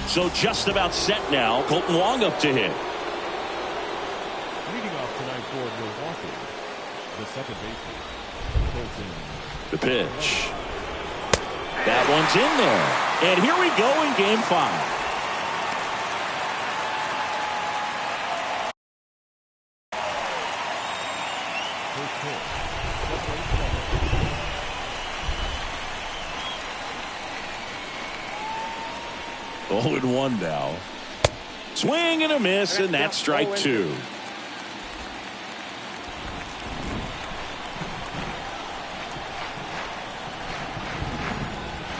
So just about set now. Colton Wong up to hit. Leading off tonight for Milwaukee, the second baseman, Colton. The pitch. That one's in there. And here we go in game 5. Oh, and 1 now. Swing and a miss, and that's strike 2.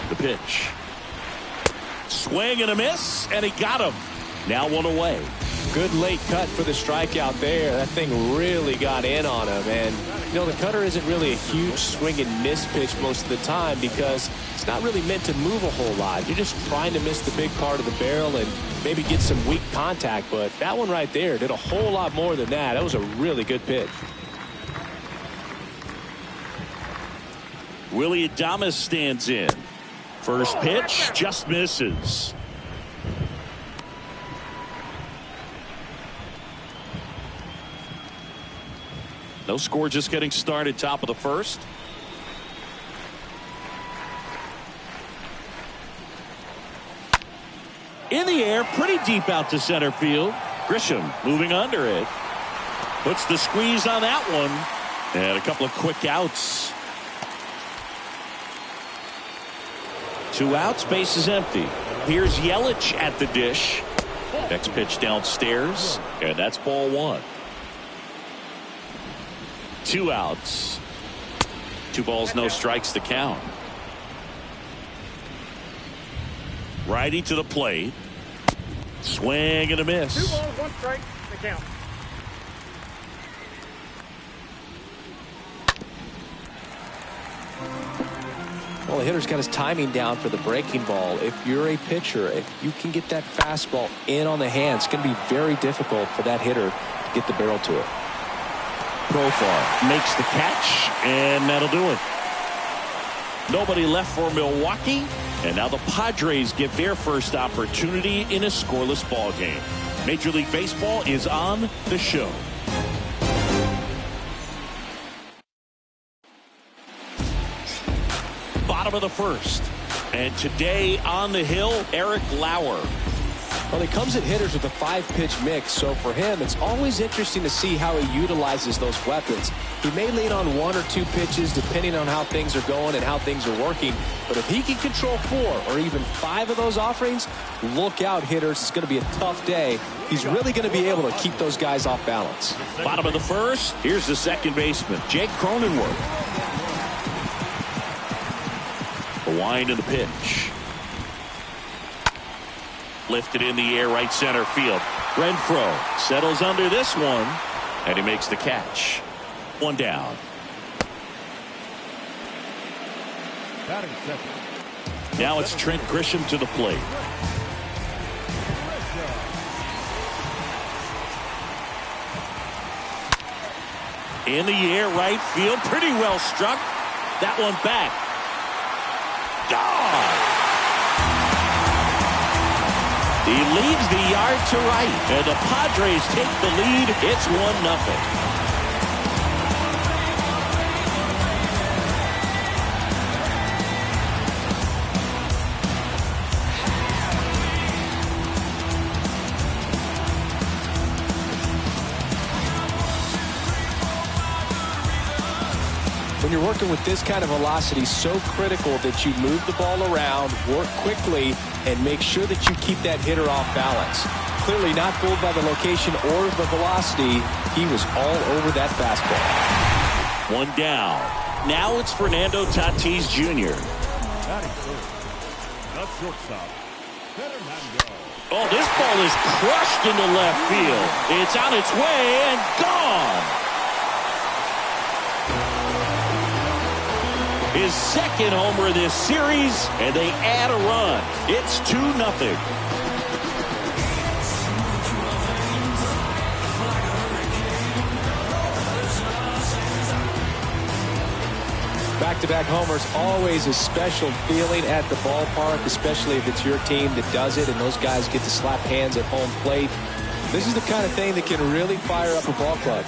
The pitch. Swing and a miss, and he got him. Now 1 away. Good late cut for the strikeout there. That thing really got in on him. And, you know, the cutter isn't really a huge swing and miss pitch most of the time because it's not really meant to move a whole lot. You're just trying to miss the big part of the barrel and maybe get some weak contact. But that one right there did a whole lot more than that. That was a really good pitch. Willie Adames stands in. First pitch just misses. No score, just getting started, top of the first. In the air, pretty deep out to center field. Grisham moving under it. Puts the squeeze on that one. And a couple of quick outs. 2 outs, base is empty. Here's Yelich at the dish. Next pitch downstairs, and that's ball 1. 2 outs. 2 balls, no strikes to count. Righty to the plate. Swing and a miss. 2 balls, 1 strike to count. Well, the hitter's got his timing down for the breaking ball. If you're a pitcher, if you can get that fastball in on the hand, it's going to be very difficult for that hitter to get the barrel to it. Profar makes the catch, and that'll do it. Nobody left for Milwaukee, and now the Padres get their first opportunity in a scoreless ball game. Major League Baseball is on the show. Bottom of the first, and today on the hill, Eric Lauer. Well, he comes at hitters with a 5-pitch mix, so for him, it's always interesting to see how he utilizes those weapons. He may lean on 1 or 2 pitches depending on how things are going and how things are working, but if he can control 4 or even 5 of those offerings, look out, hitters. It's going to be a tough day. He's really going to be able to keep those guys off balance. Bottom of the first, here's the second baseman, Jake Cronenworth. The wind of the pitch. Lifted in the air, right center field. Renfroe settles under this one, and he makes the catch. 1 down. Batting second. Now it's Trent Grisham to the plate. In the air, right field, pretty well struck. That one back. Gone! He leads the yard to right, and the Padres take the lead. It's 1-0. When you're working with this kind of velocity, so critical that you move the ball around, work quickly, and make sure that you keep that hitter off balance. Clearly not fooled by the location or the velocity. He was all over that fastball. 1 down. Now it's Fernando Tatis Jr. Batting third. The shortstop, Fernando. Oh, this ball is crushed into left field. It's on its way and gone. His second homer this series, and they add a run. It's 2-0. Back-to-back homers, always a special feeling at the ballpark, especially if it's your team that does it and those guys get to slap hands at home plate. This is the kind of thing that can really fire up a ball club.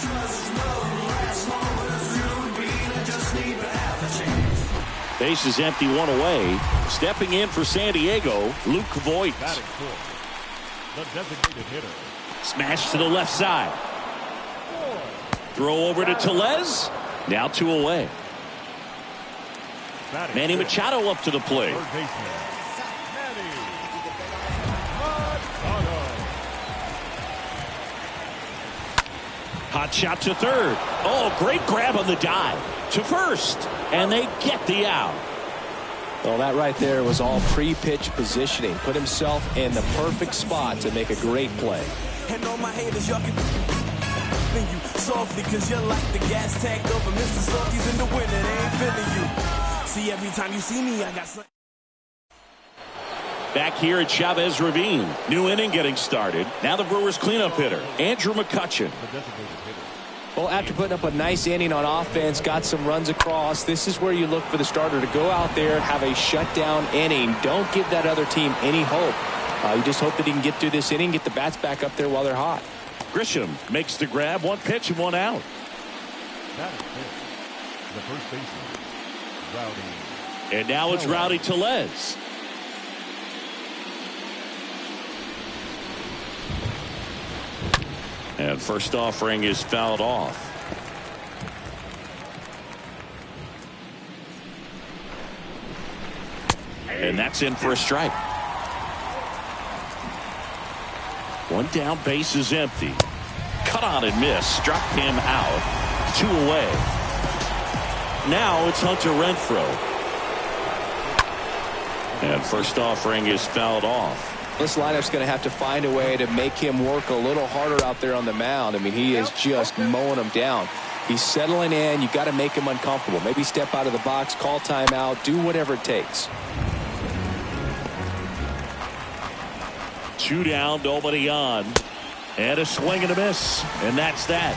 Base is empty, one away. Stepping in for San Diego, Luke Voigt. Batting fourth, the designated hitter. Smash to the left side. Throw over to Tellez. Now 2 away. Batting Manny fifth, Machado up to the plate. third baseman, Manny Machado. Hot shot to third. Oh, great grab on the dive. To first. And they get the out. Well, that right there was all pre-pitch positioning. Put himself in the perfect spot to make a great play. And all my haters, y'all can you softly, cause you're like the gas tank over Mr. Salty's in the winter. They ain't feeling you. See, every time you see me, I got something. Back here at Chavez Ravine. New inning getting started. Now the Brewers cleanup hitter, Andrew McCutchen. The designated hitter. Well, after putting up a nice inning on offense, got some runs across, this is where you look for the starter to go out there, have a shutdown inning. Don't give that other team any hope. You just hope that he can get through this inning, get the bats back up there while they're hot. Grisham makes the grab, 1 pitch and 1 out. Batting fifth, the first baseman, Rowdy. And now it's Rowdy Tellez. And first offering is fouled off. And that's in for a strike. 1 down, base is empty. Cut on and miss. Struck him out. 2 away. Now it's Hunter Renfroe. And first offering is fouled off. This lineup's going to have to find a way to make him work a little harder out there on the mound. I mean, he is just mowing them down. He's settling in. You got to make him uncomfortable. Maybe step out of the box, call timeout, do whatever it takes. 2 down, nobody on. And a swing and a miss. And that's that.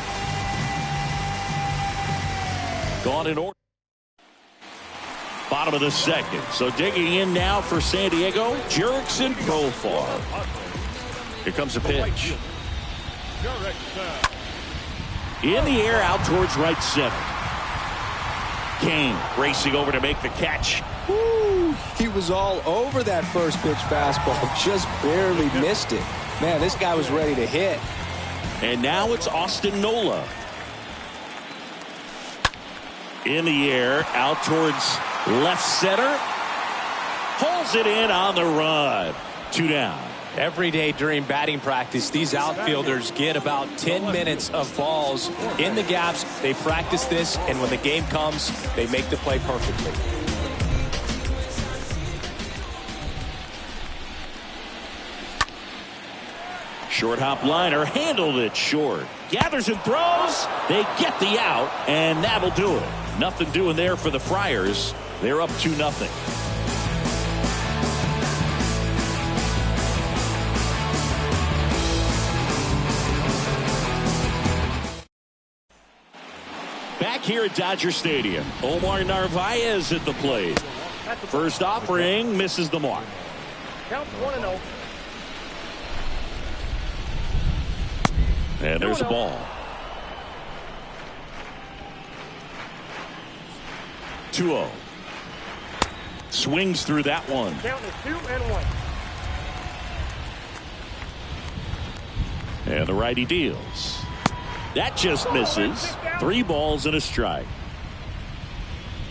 Gone in order. Bottom of the second. So digging in now for San Diego, Jurickson Profar. Here comes a pitch. In the air, out towards right center. Kane racing over to make the catch. Woo, he was all over that first pitch fastball, just barely missed it. Man, this guy was ready to hit. And now it's Austin Nola. In the air, out towards left center. Pulls it in on the run. 2 down. Every day during batting practice, these outfielders get about 10 minutes of balls in the gaps. They practice this, and when the game comes, they make the play perfectly. Short hop liner, handled it short. Gathers and throws. They get the out, and that'll do it. Nothing doing there for the Friars. They're up 2-0. Back here at Dodger Stadium, Omar Narvaez at the plate. First offering misses the mark. Counts 1-0. And there's a ball. 2-0. Swings through that one. Count is 2-1. And the righty deals. That just misses. 3 balls and a strike.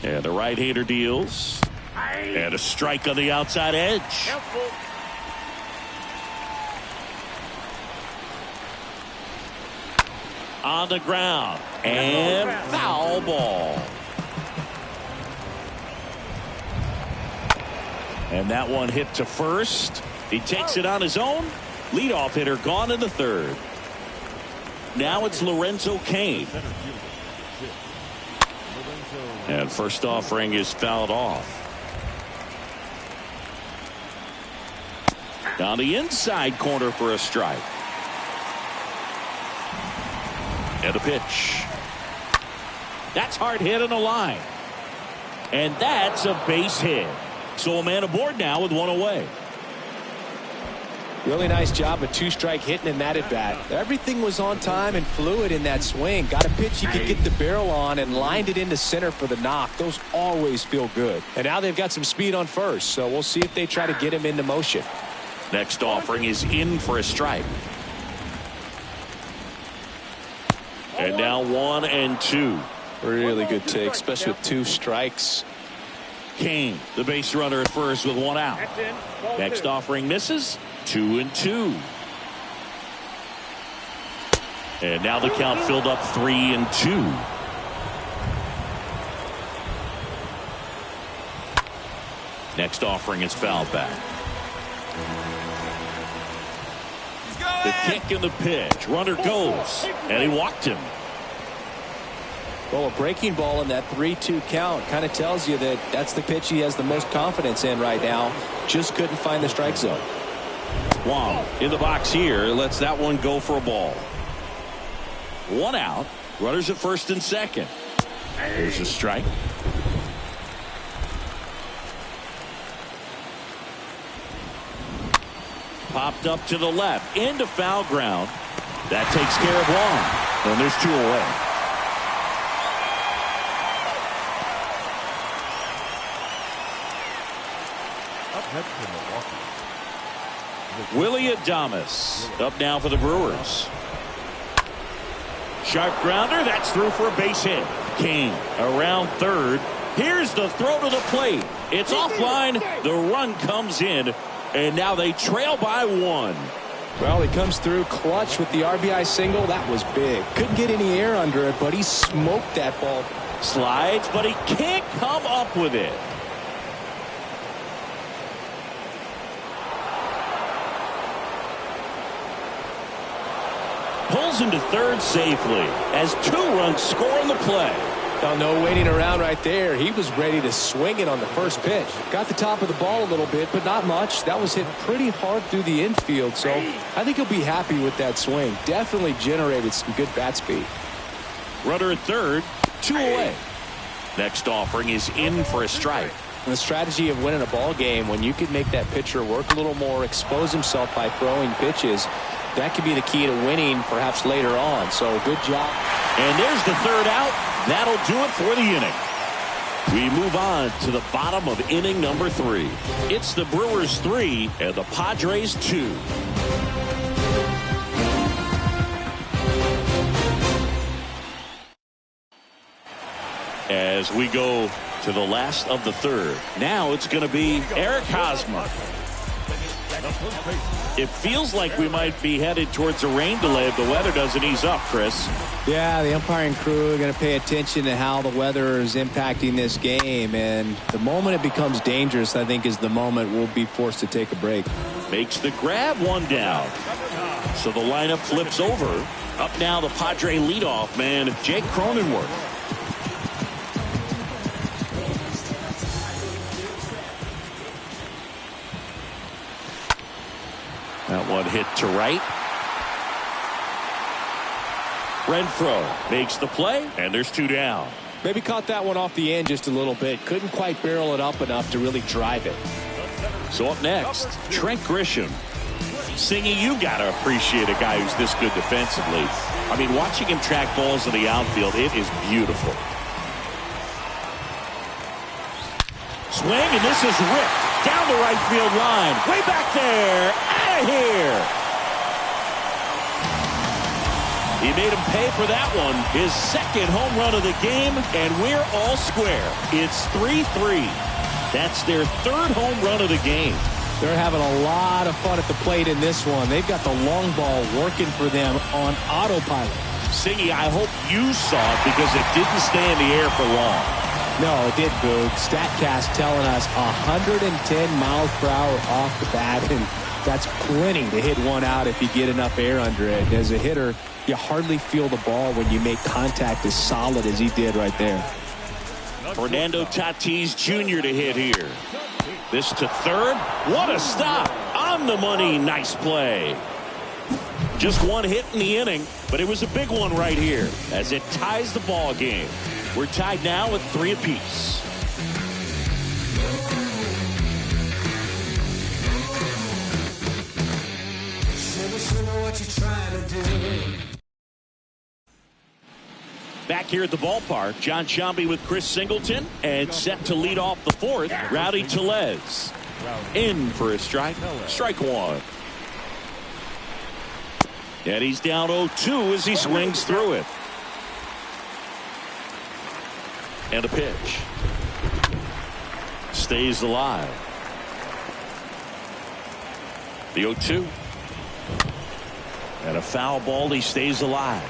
And the right-hander deals. And a strike on the outside edge. Count full. On the ground. And foul ball. And that one hit to first. He takes it on his own. Leadoff hitter gone in the third. Now it's Lorenzo Cain. And first offering is fouled off. Down the inside corner for a strike. And a pitch. That's hard hit on the line. And that's a base hit. So a man aboard now with one away. Really nice job of two-strike hitting in that at-bat. Everything was on time and fluid in that swing. Got a pitch he could get the barrel on and lined it into center for the knock. Those always feel good. And now they've got some speed on first, so we'll see if they try to get him into motion. Next offering is in for a strike. And now 1-2. Really good take, especially with 2 strikes. Kane, the base runner at first with 1 out. Next offering misses. 2-2. And now the count filled up 3-2. Next offering is fouled back. The kick and the pitch. Runner goes. And he walked him. Well, a breaking ball in that 3-2 count kind of tells you that that's the pitch he has the most confidence in right now. Just couldn't find the strike zone. Wong in the box here lets that one go for a ball. 1 out. Runners at first and second. There's a strike. Popped up to the left into foul ground. That takes care of Wong. And there's 2 away. Next to Milwaukee. Willie Adames up now for the Brewers. Sharp grounder. That's through for a base hit. Kane around third. Here's the throw to the plate. It's offline. The run comes in. And now they trail by 1. Well, he comes through clutch with the RBI single. That was big. Couldn't get any air under it, but he smoked that ball. Slides, but he can't come up with it. Pulls into third safely as 2 runs score on the play. Oh, no waiting around right there. He was ready to swing it on the first pitch. Got the top of the ball a little bit, but not much. That was hit pretty hard through the infield, so I think he'll be happy with that swing. Definitely generated some good bat speed. Runner at third, 2 away. Next offering is in for a strike. And the strategy of winning a ball game, when you can make that pitcher work a little more, expose himself by throwing pitches, that could be the key to winning perhaps later on. So good job. And there's the third out. That'll do it for the inning. We move on to the bottom of inning number 3. It's the Brewers 3 and the Padres 2. As we go to the last of the third. Now it's going to be Eric Hosmer. It feels like we might be headed towards a rain delay if the weather doesn't ease up, Chris. Yeah, the umpiring crew are going to pay attention to how the weather is impacting this game, and the moment it becomes dangerous, I think, is the moment we'll be forced to take a break. Makes the grab, 1 down. So the lineup flips over. Up now the Padre leadoff man, Jake Cronenworth. That one hit to right. Renfroe makes the play, and there's 2 down. Maybe caught that one off the end just a little bit. Couldn't quite barrel it up enough to really drive it. So up next, Trent Grisham. Singy, you got to appreciate a guy who's this good defensively. I mean, watching him track balls in the outfield, it is beautiful. Swing, and this is ripped down the right field line. Way back there. Out of here. He made him pay for that one. His second home run of the game, and we're all square. It's 3-3. That's their 3rd home run of the game. They're having a lot of fun at the plate in this one. They've got the long ball working for them on autopilot. Singy, I hope you saw it because it didn't stay in the air for long. No, it did, Boog. StatCast telling us 110 miles per hour off the bat, and that's plenty to hit one out if you get enough air under it. As a hitter, you hardly feel the ball when you make contact as solid as he did right there. Fernando Tatis Jr. to hit here. This to third. What a stop. On the money. Nice play. Just 1 hit in the inning, but it was a big one right here as it ties the ball game. We're tied now at 3 apiece. Back here at the ballpark, John Sciambi with Chris Singleton, and set to lead off the fourth, Rowdy Tellez. In for a strike. Strike one. And he's down 0-2 as he swings through it. And a pitch. Stays alive. The 0-2. And a foul ball. He stays alive.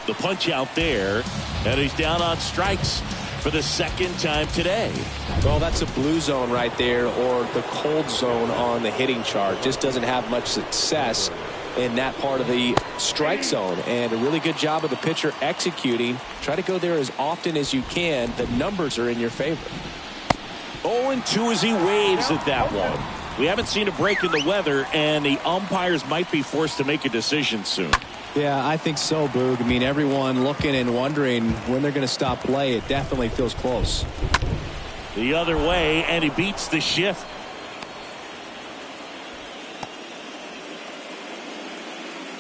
The punch out there, and he's down on strikes for the second time today. Well, that's a blue zone right there, or the cold zone on the hitting chart. Just doesn't have much success in that part of the strike zone, and a really good job of the pitcher executing. Try to go there as often as you can. The numbers are in your favor. 0-2 as he waves at that one. We haven't seen a break in the weather, and the umpires might be forced to make a decision soon. Yeah, I think so, Boog. I mean, everyone looking and wondering when they're going to stop play. It definitely feels close. The other way, and he beats the shift.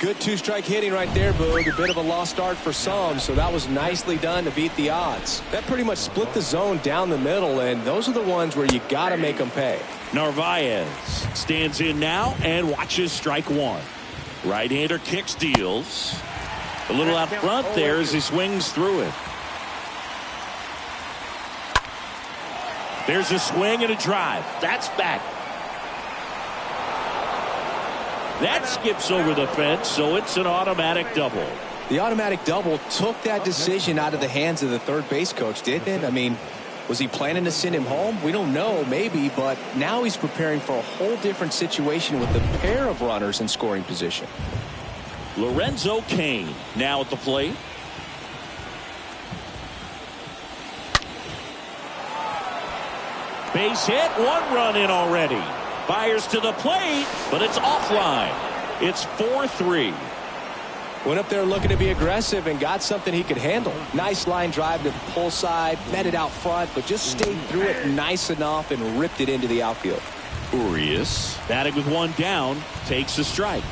Good two-strike hitting right there, Boog. A bit of a lost start for some, so that was nicely done to beat the odds. That pretty much split the zone down the middle, and those are the ones where you got to make them pay. Narvaez stands in now and watches strike one. Right-hander kicks, deals. A little out front there as he swings through it. There's a swing and a drive. That's back. That skips over the fence, so it's an automatic double. The automatic double took that decision out of the hands of the third base coach, didn't it? I mean, was he planning to send him home? We don't know, maybe, but now he's preparing for a whole different situation with a pair of runners in scoring position. Lorenzo Cain now at the plate. Base hit, one run in already. Fires to the plate, but it's offline. It's 4-3. Went up there looking to be aggressive and got something he could handle. Nice line drive to the pull side, met it out front, but just stayed through it nice enough and ripped it into the outfield. Urias batting with one down, takes a strike.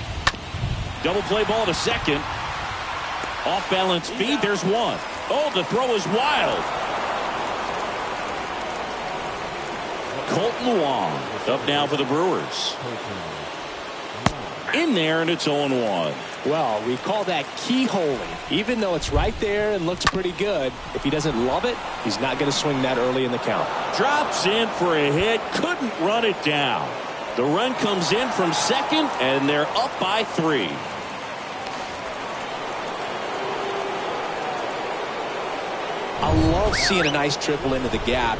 Double play ball to second. Off balance feed, there's one. Oh, the throw is wild. Colton Wong up now for the Brewers. In there, and it's 0-1. Well, we call that keyholing. Even though it's right there and looks pretty good, if he doesn't love it, he's not going to swing that early in the count. Drops in for a hit, couldn't run it down. The run comes in from second, and they're up by 3. I love seeing a nice triple into the gap.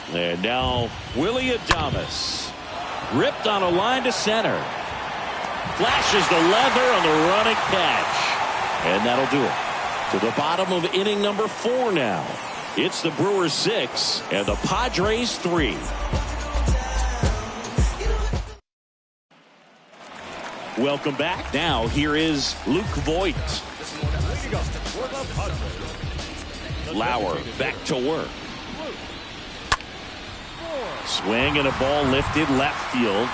And now Willie Adames ripped on a line to center. Flashes the leather on the running catch. And that'll do it. To the bottom of inning number 4 now. It's the Brewers 6 and the Padres 3. Welcome back. Now here is Luke Voigt. Lauer back to work. Swing and a ball lifted left field.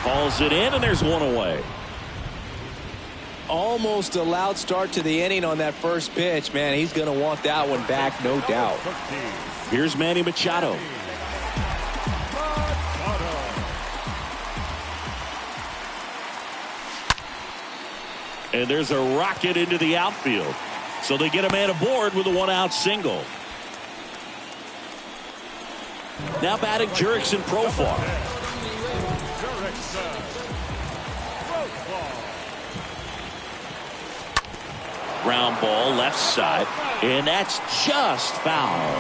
Calls it in, and there's one away. Almost a loud start to the inning on that first pitch. Man, he's going to want that one back, no doubt. Here's Manny Machado. And there's a rocket into the outfield. So they get a man aboard with a 1-out single. Now batting Jurickson Profar. Ground ball left side, and that's just foul.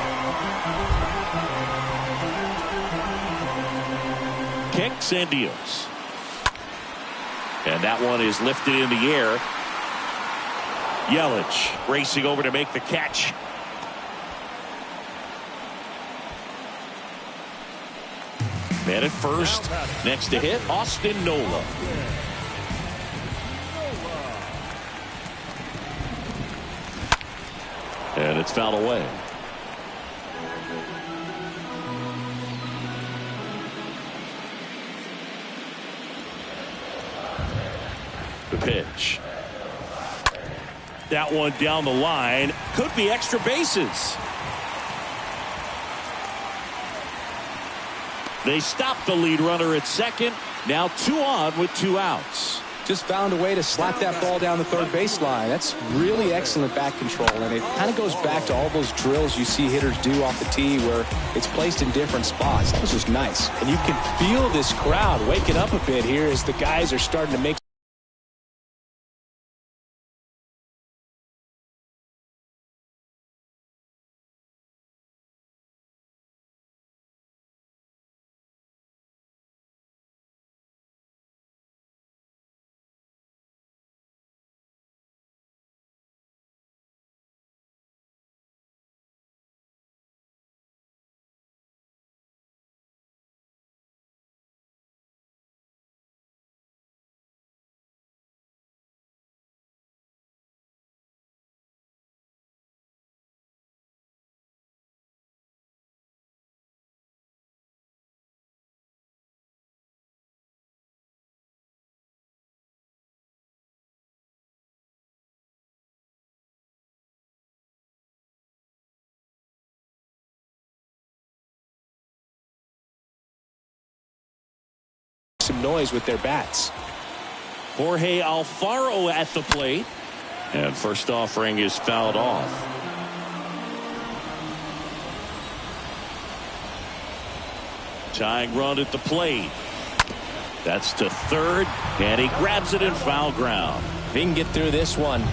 Kicks and deals. And that one is lifted in the air Yelich racing over to make the catch. Man at first. Next to hit, Austin Nola. And it's fouled away. The pitch. That one down the line. Could be extra bases. They stop the lead runner at second. Now 2 on with 2 outs. Just found a way to slap that ball down the third baseline. That's really excellent back control, and it kind of goes back to all those drills you see hitters do off the tee where it's placed in different spots. That was just nice. And you can feel this crowd waking up a bit here as the guys are starting to make some noise with their bats. Jorge Alfaro at the plate. And first offering is fouled off. Tying run at the plate. That's to third. And he grabs it in foul ground. If he can get through this one,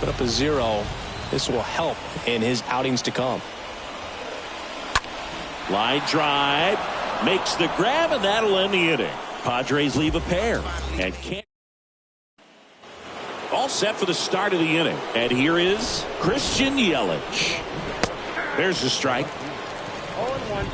put up a 0, this will help in his outings to come. Line drive. Makes the grab, and that'll end the inning. Padres leave a pair and can't. All set for the start of the inning. And here is Christian Yelich. There's the strike. 0-1.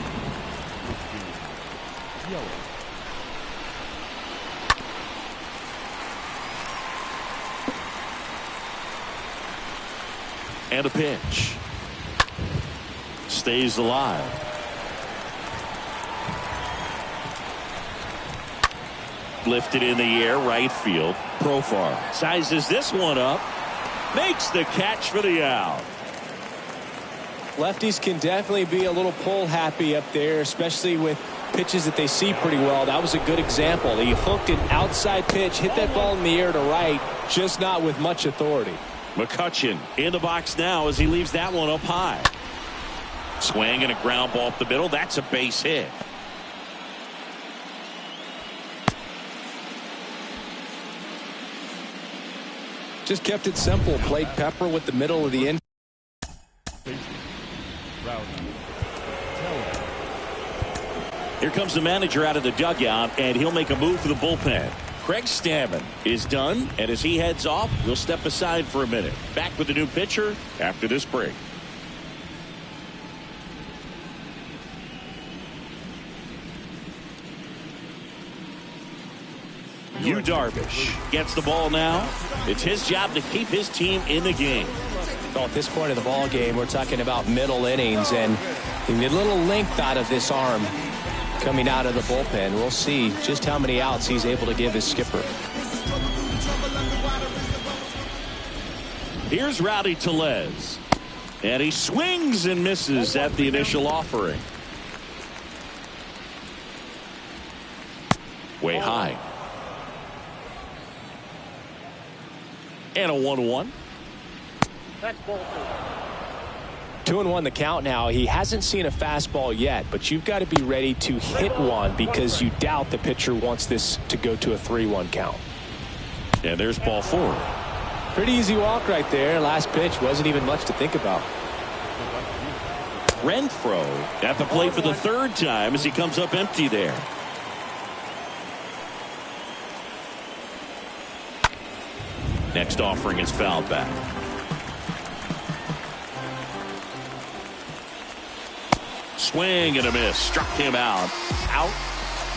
And a pitch. Stays alive. Lifted in the air, right field. Profar sizes this one up. Makes the catch for the out. Lefties can definitely be a little pull happy up there, especially with pitches that they see pretty well. That was a good example. He hooked an outside pitch, hit that ball in the air to right, just not with much authority. McCutchen in the box now as he leaves that one up high. Swing and a ground ball up the middle. That's a base hit. Just kept it simple. Played pepper with the middle of the infield. Here comes the manager out of the dugout, and he'll make a move for the bullpen. Craig Stammen is done, and as he heads off, we'll step aside for a minute. Back with the new pitcher after this break. Yu Darvish gets the ball now. It's his job to keep his team in the game. So at this point of the ball game, we're talking about middle innings, and you need a little length out of this arm coming out of the bullpen. We'll see just how many outs he's able to give his skipper. Here's Rowdy Tellez, and he swings and misses at the initial offering. Way high. And a 1-1. That's ball 2-1 the count now. He hasn't seen a fastball yet, but you've got to be ready to hit one because you doubt the pitcher wants this to go to a 3-1 count. And there's ball 4. Pretty easy walk right there. Last pitch wasn't even much to think about. Renfroe at the plate for the third time as he comes up empty there. Next offering is fouled back. Swing and a miss. Struck him out. Out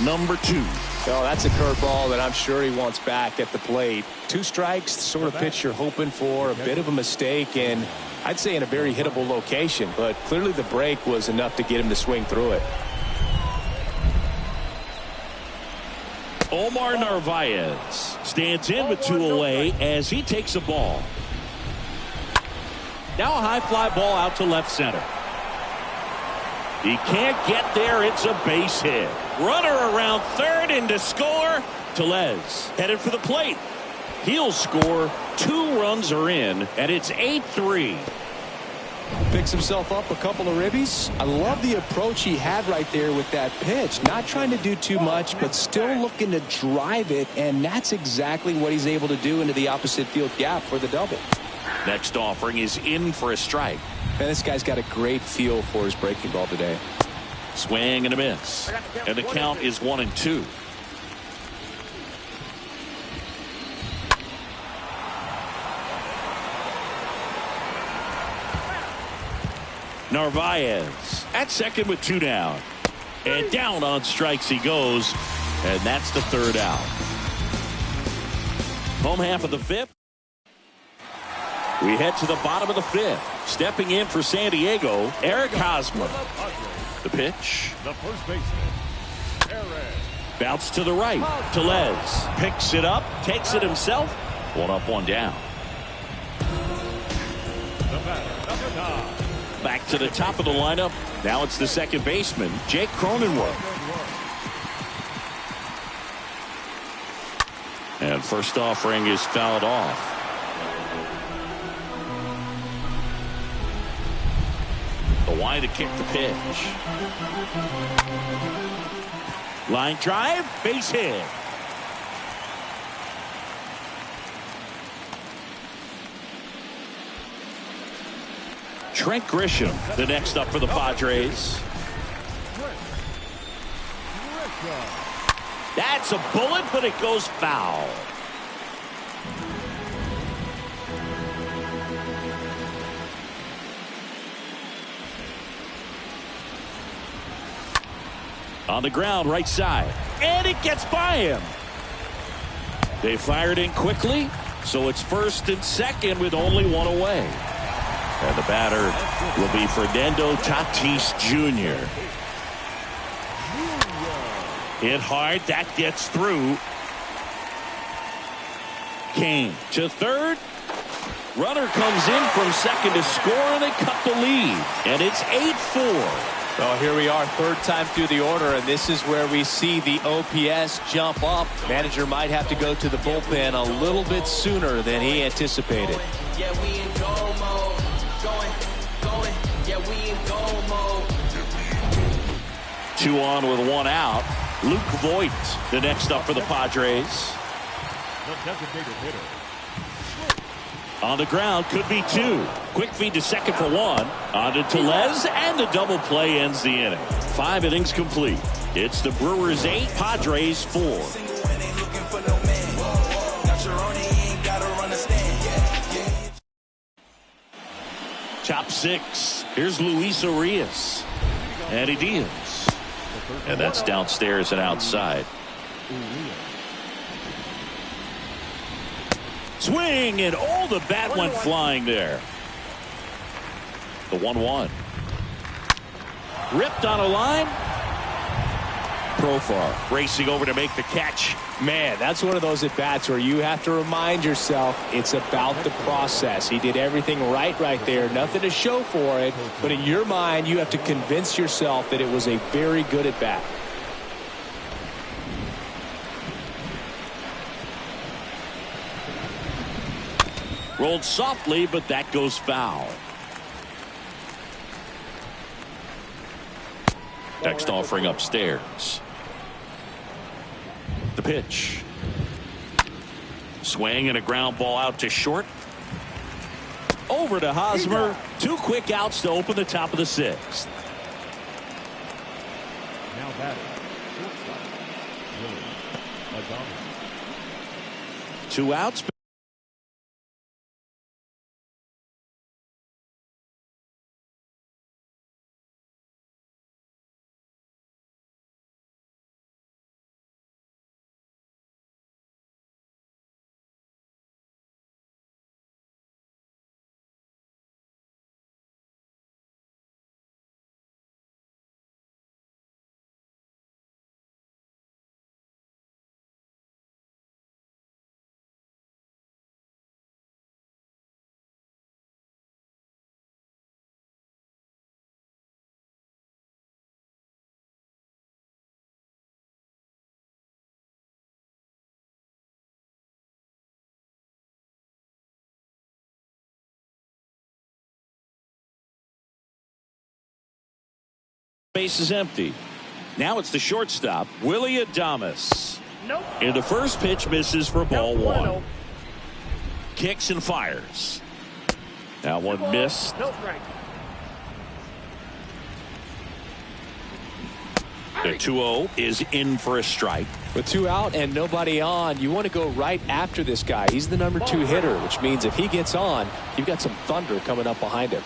number 2. Oh, that's a curveball that I'm sure he wants back at the plate. 2 strikes, the sort of pitch you're hoping for. A bit of a mistake, and I'd say in a very hittable location. But clearly the break was enough to get him to swing through it. Omar Narvaez stands in with 2 away as he takes a ball. Now a high fly ball out to left center. He can't get there. It's a base hit. Runner around third and to score. Tellez headed for the plate. He'll score. 2 runs are in, and it's 8-3. Picks himself up a couple of ribbies. I love the approach he had right there with that pitch. Not trying to do too much, but still looking to drive it, and that's exactly what he's able to do into the opposite field gap for the double. Next offering is in for a strike. Man, this guy's got a great feel for his breaking ball today. Swing and a miss. And the count is 1-2. Narvaez at second with 2 down. And down on strikes he goes. And that's the 3rd out. Home half of the 5th. We head to the bottom of the 5th. Stepping in for San Diego, Eric Hosmer. The pitch. The first baseman, Perez. Bounce to the right. Tellez picks it up, takes it himself. 1 up, 1 down. The batter, number 9. Back to the top of the lineup. Now it's the second baseman, Jake Cronenworth. And first offering is fouled off. The wide to kick the pitch. Line drive, base hit. Trent Grisham, the next up for the Padres. That's a bullet, but it goes foul. On the ground, right side. And it gets by him. They fired in quickly, so it's first and second with only 1 away. And the batter will be Fernando Tatis Jr. Hit hard. That gets through. Kane to third. Runner comes in from second to score, and they cut the lead. And it's 8-4. Well, here we are, 3rd time through the order, and this is where we see the OPS jump up. Manager might have to go to the bullpen a little bit sooner than he anticipated. Yeah, we in goal mode. Going. Yeah, we in goal mode. 2 on with 1 out. Luke Voigt, the next up for the Padres. The designated hitter. On the ground, could be 2. Quick feed to second for 1. On to Tellez, and the double play ends the inning. 5 innings complete. It's the Brewers 8, Padres 4. Top 6. Here's Luis Urias. Eddie Diaz. And that's downstairs and outside. Swing, and the bat went flying there. The 1-1. Ripped on a line. Profar racing over to make the catch. Man, that's one of those at-bats where you have to remind yourself it's about the process. He did everything right there. Nothing to show for it. But in your mind, you have to convince yourself that it was a very good at-bat. Rolled softly, but that goes foul. Next offering upstairs. The pitch. Swing and a ground ball out to short. Over to Hosmer. 2 quick outs to open the top of the 6th. Now batting, shortstop, Willie Adames. 2 outs. Base is empty. Now it's the shortstop, Willie Adames. Nope. And the first pitch misses for ball Nope. one. Kicks and fires. Now one missed. Nope. Right. The 2-0 is in for a strike. With 2 out and nobody on, you want to go right after this guy. He's the number 2 hitter, which means if he gets on, you've got some thunder coming up behind him.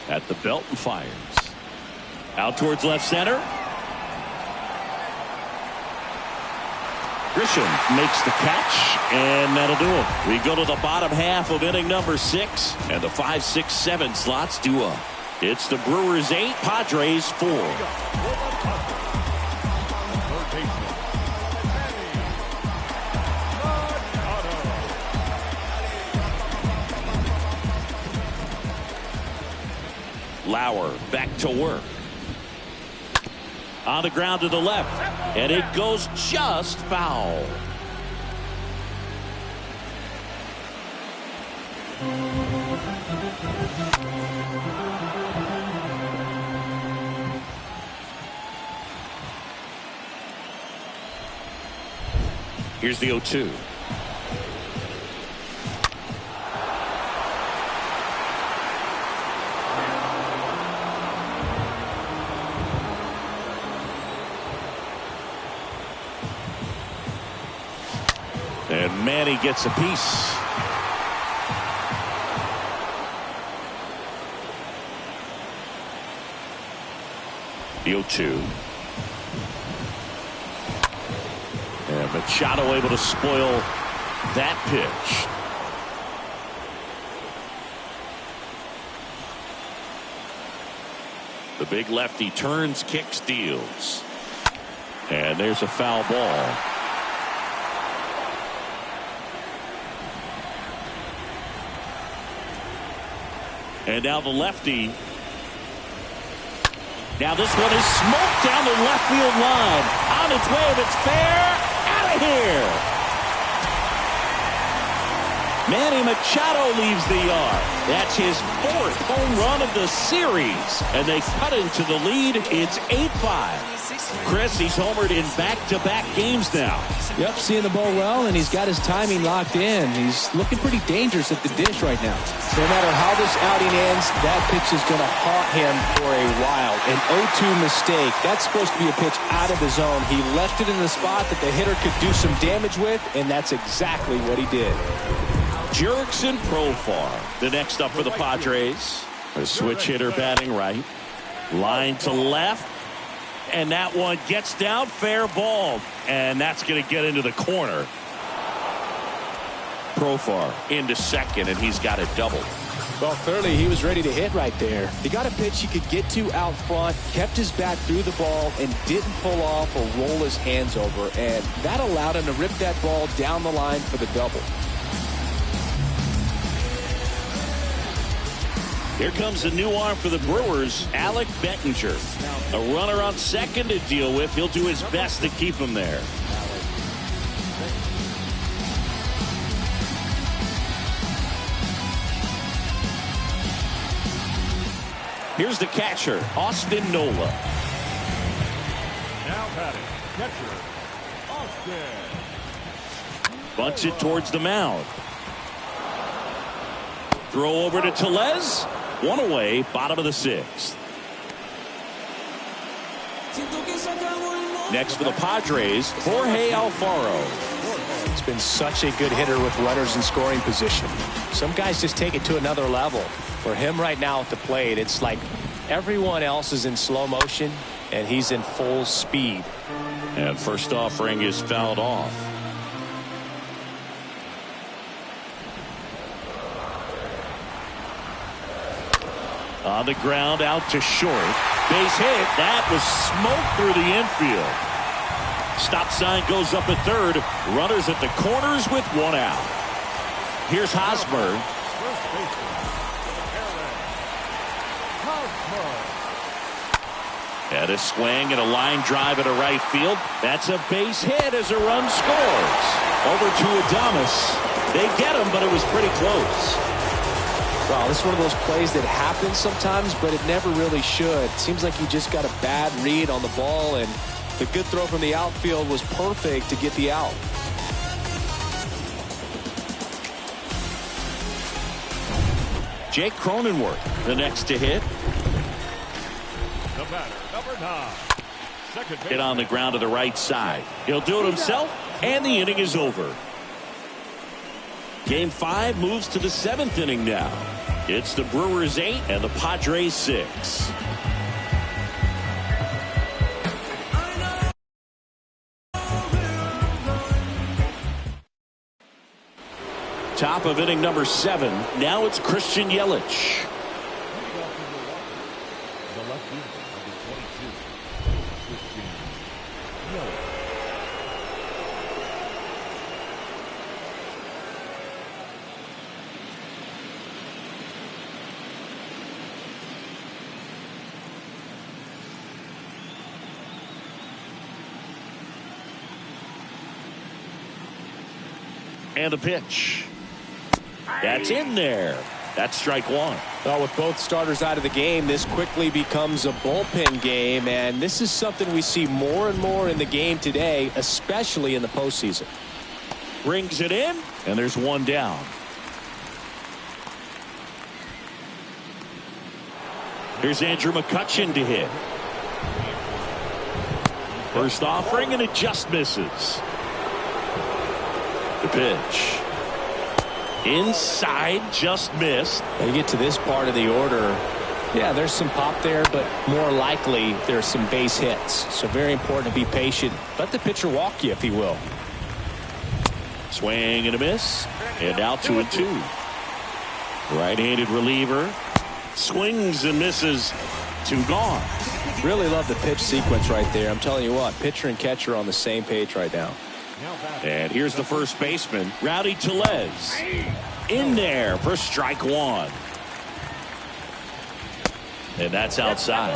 At the belt and fires. Out towards left center. Grisham makes the catch, and that'll do it. We go to the bottom half of inning number 6, and the 5, 6, 7 slots do up. It's the Brewers 8, Padres 4. Lauer back to work. On the ground to the left, and it goes just foul. Here's the 0-2. And Manny gets a piece. The 0-2. And Machado able to spoil that pitch. The big lefty turns, kicks, deals. And there's a foul ball. And now the lefty. Now this one is smoked down the left field line. On its way, if it's fair, out of here. Manny Machado leaves the yard. That's his 4th home run of the series. And they cut into the lead. It's 8-5. Chris, he's homered in back-to-back games now. Yep, seeing the ball well, and he's got his timing locked in. He's looking pretty dangerous at the dish right now. No matter how this outing ends, that pitch is going to haunt him for a while. An 0-2 mistake. That's supposed to be a pitch out of the zone. He left it in the spot that the hitter could do some damage with, and that's exactly what he did. Jurickson Profar, the next up for the Padres. A switch hitter batting right. Line to left. And that one gets down, fair ball. And that's going to get into the corner. Profar into second, and he's got a double. Well, clearly he was ready to hit right there. He got a pitch he could get to out front, kept his bat through the ball, and didn't pull off or roll his hands over. And that allowed him to rip that ball down the line for the double. Here comes the new arm for the Brewers, Alec Bettinger. A runner on second to deal with. He'll do his best to keep him there. Here's the catcher, Austin Nola. Now batting, catcher, Austin. Bunts it towards the mound. Throw over to Tellez. One away, bottom of the 6th. Next for the Padres, Jorge Alfaro. He's been such a good hitter with runners in scoring position. Some guys just take it to another level. For him right now at the plate, it's like everyone else is in slow motion, and he's in full speed. And first offering is fouled off. On the ground, out to short. Base hit. That was smoked through the infield. Stop sign goes up at third. Runners at the corners with 1 out. Here's Hosmer. At a swing and a line drive into right field. That's a base hit as a run scores. Over to Adames. They get him, but it was pretty close. Well, this is one of those plays that happens sometimes, but it never really should. It seems like he just got a bad read on the ball, and the good throw from the outfield was perfect to get the out. Jake Cronenworth, the next to hit. The batter, number 9. Second base. Hit on the ground to the right side. He'll do it himself, and the inning is over. Game 5 moves to the 7th inning now. It's the Brewers 8 and the Padres 6. Top of inning number 7. Now it's Christian Yelich. The left fielder, number 22. Christian Yelich. And a pitch. That's in there. That's strike 1. Well, with both starters out of the game, this quickly becomes a bullpen game, and this is something we see more and more in the game today, especially in the postseason. Brings it in, and there's one down. Here's Andrew McCutchen to hit. First offering, and it just misses. The pitch. Inside, just missed. You get to this part of the order. Yeah, there's some pop there, but more likely there's some base hits. So very important to be patient. Let the pitcher walk you, if he will. Swing and a miss. And now 2-2. Right-handed reliever. Swings and misses. 2 gone. Really love the pitch sequence right there. I'm telling you what, pitcher and catcher are on the same page right now. And here's the first baseman, Rowdy Tellez. In there for strike 1. And that's outside.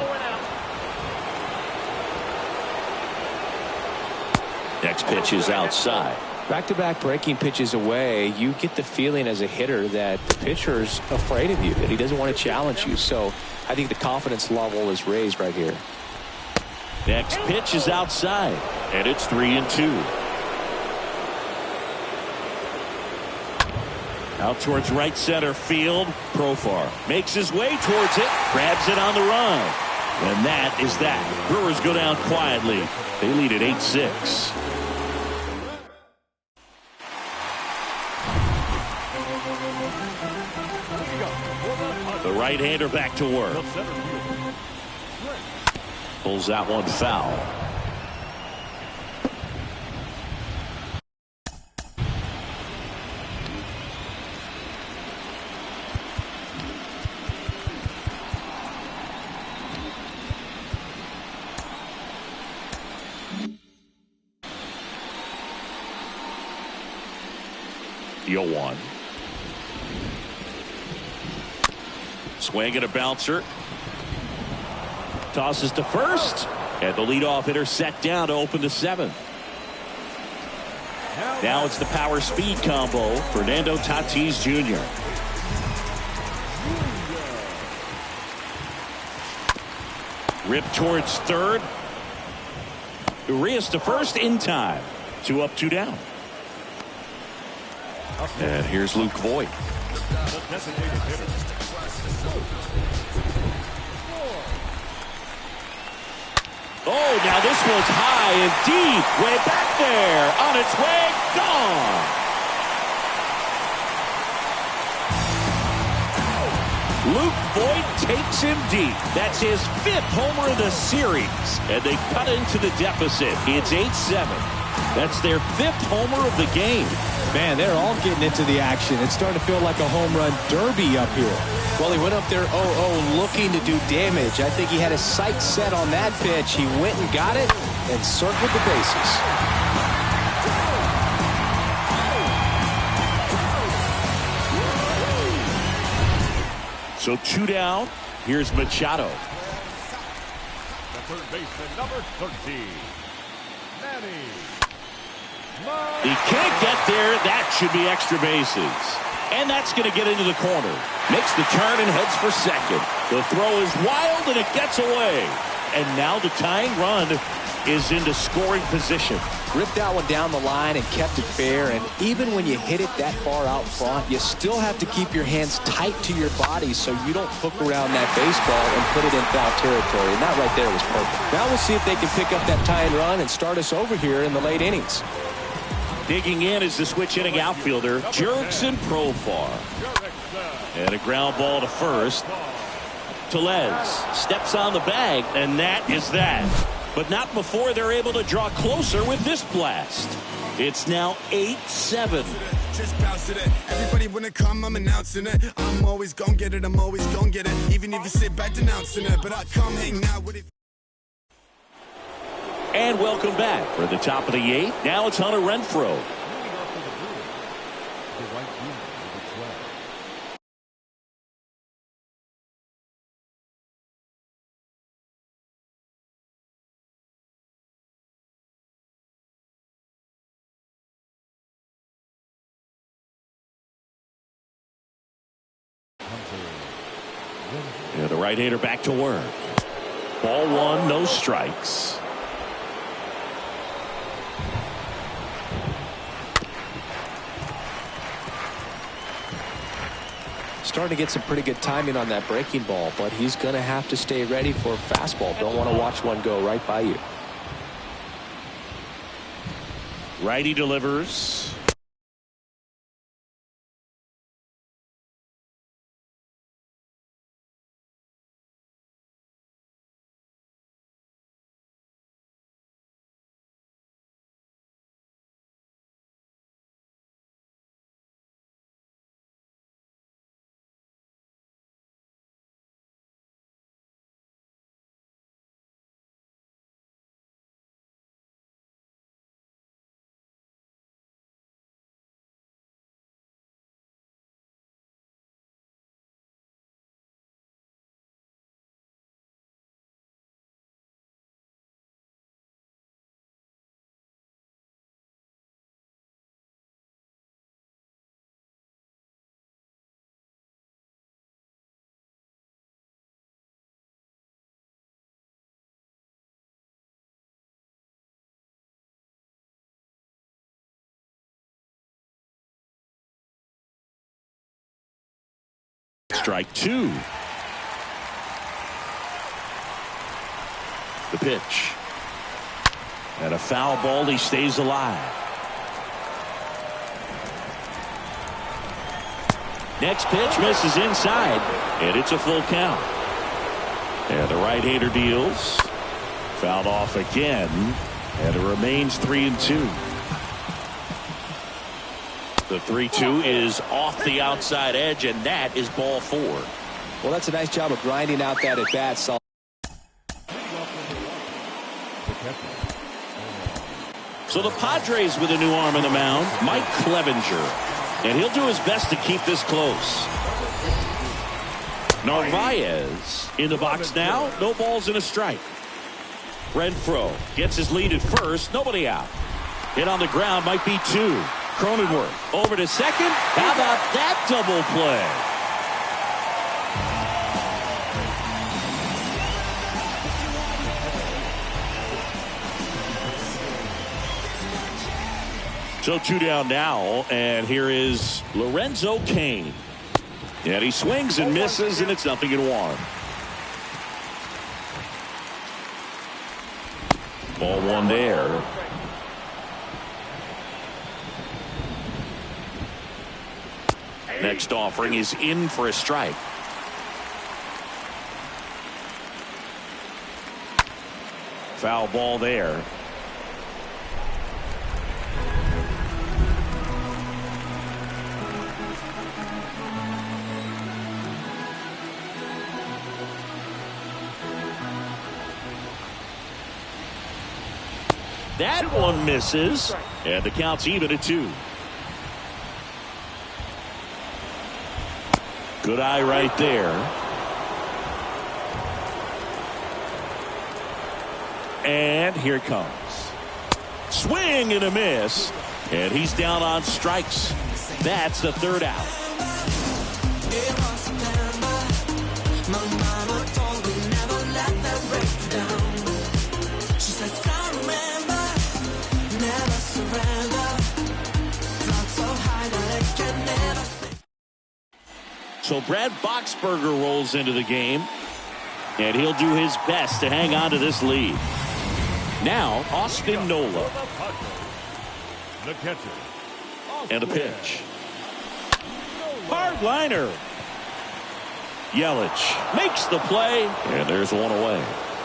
Next pitch is outside. Back-to-back breaking pitches away, you get the feeling as a hitter that the pitcher's afraid of you, that he doesn't want to challenge you. So I think the confidence level is raised right here. Next pitch is outside, and it's 3-2. Out towards right center field. Profar makes his way towards it, grabs it on the run. And that is that. Brewers go down quietly. They lead at 8-6. The right-hander back to work. Pulls that one foul. Deal 1. Swing and a bouncer. Tosses to first. And the leadoff hitter set down to open the 7th. Now it's the power speed combo. Fernando Tatis Jr. Rip towards third. Urias to first in time. 2 up, 2 down. And here's Luke Voit. Oh, now this one's high and deep. Way back there. On its way. Gone. Luke Voit takes him deep. That's his 5th homer of the series. And they cut into the deficit. It's 8-7. That's their 5th homer of the game. Man, they're all getting into the action. It's starting to feel like a home run derby up here. Well, he went up there 0-0 looking to do damage. I think he had his sights set on that pitch. He went and got it and circled the bases. So 2 down. Here's Machado. The third baseman, number 13. Manny. He can't get there. That should be extra bases. And that's going to get into the corner. Makes the turn and heads for second. The throw is wild, and it gets away. And now the tying run is into scoring position. Ripped that one down the line and kept it fair. And even when you hit it that far out front, you still have to keep your hands tight to your body so you don't hook around that baseball and put it in foul territory. And that right there was perfect. Now we'll see if they can pick up that tying run and start us over here in the late innings. Digging in is the switch hitting outfielder, Jurickson Profar. And a ground ball to first. Tellez steps on the bag, and that is that. But not before they're able to draw closer with this blast. It's now 8-7. Just bounce to that. Everybody wanna come, I'm announcing it. I'm always gonna get it, I'm always gonna get it. Even if you sit back denouncing it, but I come hang out with it. And welcome back. We're at the top of the 8th. Now it's Hunter Renfroe. Yeah, the right-hander back to work. Ball 1, no strikes. Starting to get some pretty good timing on that breaking ball, but he's going to have to stay ready for a fastball. Don't want to watch one go right by you. Righty delivers. Strike 2. The pitch. And a foul ball. He stays alive. Next pitch misses inside. And it's a full count. And the right-hander deals. Fouled off again. And it remains 3-2. The 3-2 is off the outside edge, and that is ball 4. Well, that's a nice job of grinding out that at-bat. So the Padres with a new arm in the mound, Mike Clevenger. And he'll do his best to keep this close. Narvaez in the box now. No balls and a strike. Renfroe gets his lead at first. Nobody out. Hit on the ground might be 2. Cronenworth over to second. How about that double play? So 2 down now, and here is Lorenzo Cain. And he swings and misses, and it's 0-1. Ball 1 there. Next offering is in for a strike. Foul ball there. That one misses, and the count's even at 2. Good eye right there. And here it comes. Swing and a miss. And he's down on strikes. That's the 3rd out. It was September. My mama told me never let them break you down. She said, I remember, never surrender. Felt so high that I can never. So Brad Boxberger rolls into the game, and he'll do his best to hang on to this lead. Now, Austin Nola. The catcher. And a pitch. Hard liner. Yelich makes the play, and there's one away.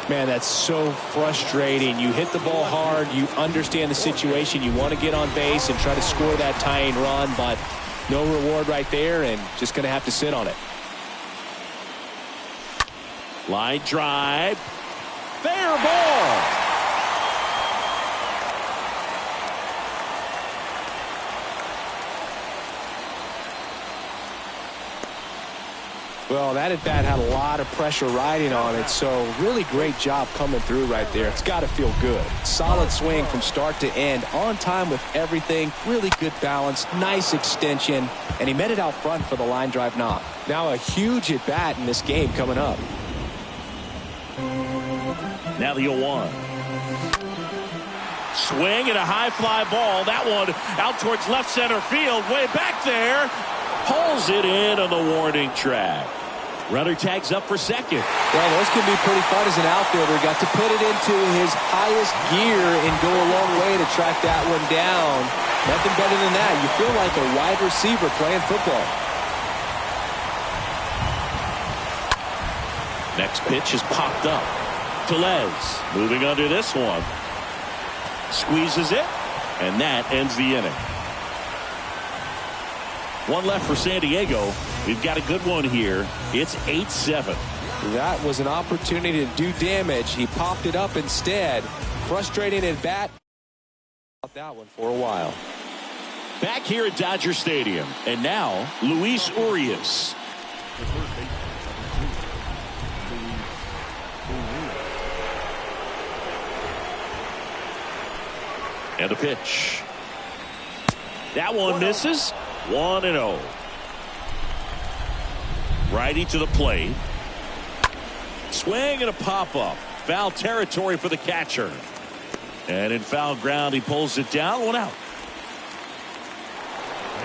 Man, that's so frustrating. You hit the ball hard. You understand the situation. You want to get on base and try to score that tying run, but no reward right there, and just going to have to sit on it. Line drive. Fair ball. Well, that at bat had a lot of pressure riding on it, so really great job coming through right there. It's got to feel good. Solid swing from start to end, on time with everything, really good balance, nice extension, and he met it out front for the line drive knock. Now a huge at bat in this game coming up. Now the 0-1. Swing and a high fly ball. That one out towards left center field, way back there. Pulls it in on the warning track. Runner tags up for second. Well, those can be pretty fun as an outfielder. Got to put it into his highest gear and go a long way to track that one down. Nothing better than that. You feel like a wide receiver playing football. Next pitch is popped up. Tellez moving under this one. Squeezes it, and that ends the inning. One left for San Diego. We've got a good one here. It's 8-7. That was an opportunity to do damage. He popped it up instead. Frustrating at bat. That one for a while. Back here at Dodger Stadium. And now, Luis Urias. And a pitch. That one misses. 1-0. Righty to the plate. Swing and a pop-up. Foul territory for the catcher. And in foul ground, he pulls it down. One out.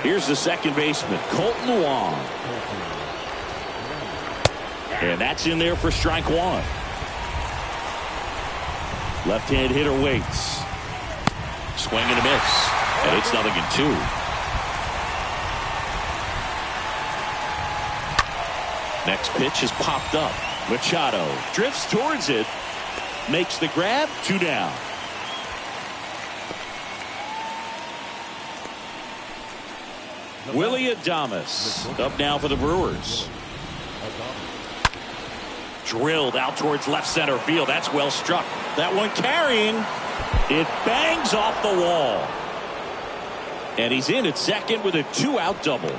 Here's the second baseman, Colton Wong. And that's in there for strike one. Left-hand hitter waits. Swing and a miss. And it's 0-2. Next pitch is popped up. Machado drifts towards it. Makes the grab. 2 down. Willie Adames up now for the Brewers. Drilled out towards left center field. That's well struck. That one carrying. It bangs off the wall. And he's in at second with a 2-out double.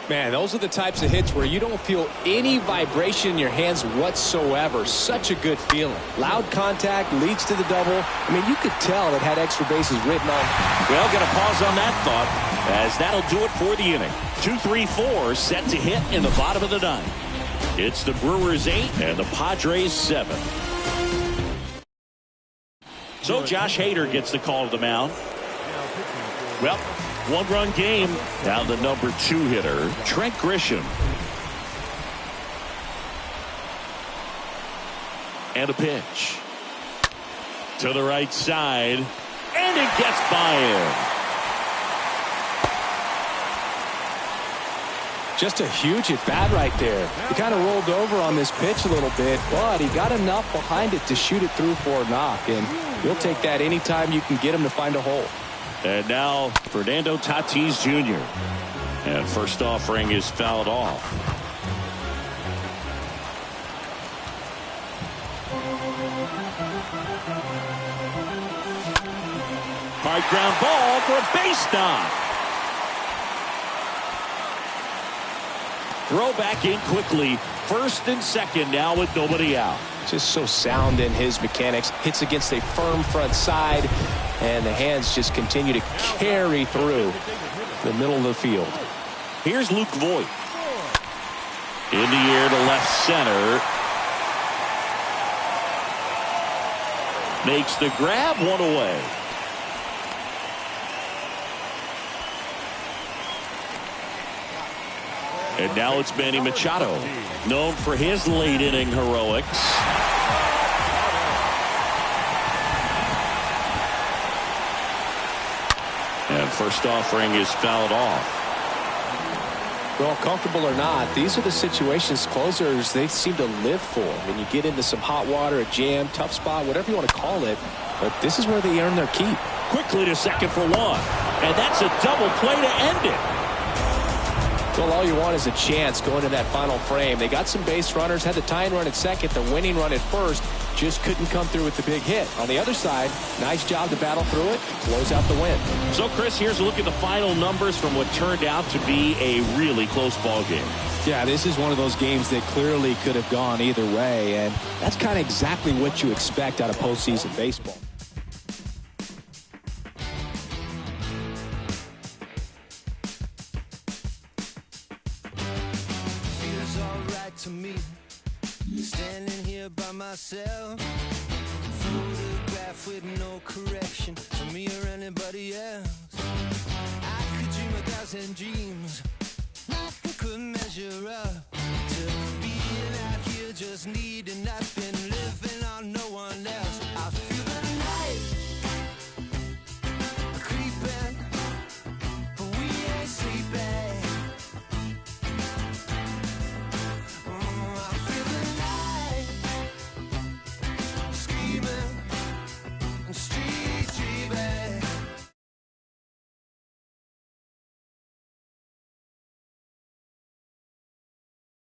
Man, those are the types of hits where you don't feel any vibration in your hands whatsoever. Such a good feeling. Loud contact leads to the double. I mean, you could tell it had extra bases written on. Well, got to pause on that thought, as that'll do it for the inning. 2-3-4 set to hit in the bottom of the ninth. It's the Brewers 8 and the Padres 7. So Josh Hader gets the call to the mound. Well, one-run game. Down the number 2 hitter, Trent Grisham. And a pitch. To the right side. And it gets by him. Just a huge at bat right there. He kind of rolled over on this pitch a little bit, but he got enough behind it to shoot it through for a knock. And you'll take that anytime you can get him to find a hole. And now Fernando Tatis Jr. And first offering is fouled off. Hard ground ball for a base knock. Throw back in quickly. First and second now with nobody out. Just so sound in his mechanics. Hits against a firm front side, and the hands just continue to carry through the middle of the field. Here's Luke Voigt. In the air to left center. Makes the grab, one away. And now it's Manny Machado, known for his late inning heroics. And first offering is fouled off. Well, comfortable or not, these are the situations closers they seem to live for. When you get into some hot water, a jam, tough spot, whatever you want to call it. But this is where they earn their keep. Quickly to second for one. And that's a double play to end it. Well, all you want is a chance going to that final frame. They got some base runners, had the tying run at second, the winning run at first, just couldn't come through with the big hit. On the other side, nice job to battle through it, close out the win. So, Chris, here's a look at the final numbers from what turned out to be a really close ball game. Yeah, this is one of those games that clearly could have gone either way, and that's kind of exactly what you expect out of postseason baseball. To me, standing here by myself, photograph with no correction for me or anybody else. I could dream 1,000 dreams,